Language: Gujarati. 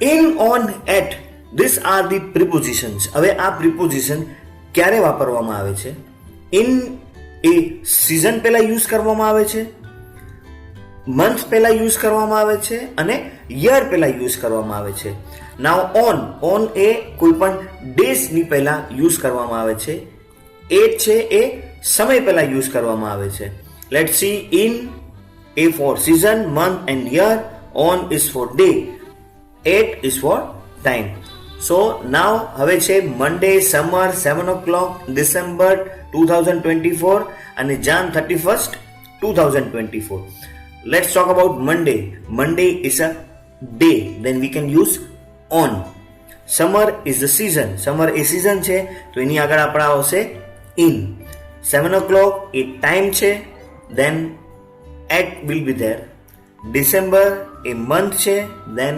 In, on, at, these are the prepositions. હવે આ પ્રિપોઝિશન ક્યારે વાપરવામાં આવે છે? ઇન એ સિઝન પહેલા યુઝ કરવામાં આવે છે, મંથ પહેલા યુઝ કરવામાં આવે છે અને યર પહેલા યુઝ કરવામાં આવે છે. નાઉ ઓન એ કોઈ પણ ડેઝની પહેલા યુઝ કરવામાં આવે છે. એટ છે એ સમય પહેલા યુઝ કરવામાં આવે છે. Let's see. In a for season, month and year, on is for day, 8 is for time. So now હવે છે Monday, summer, 7 o'clock, December 2024 અને Jan 31st 2024. Let's talk about Monday. Monday is a day, then we can use on. Summer is the season. Summer A season છે તો એની આગળ આપણે આવશે in. 7 o'clock એ time છે, then at will be there. December a month છે, then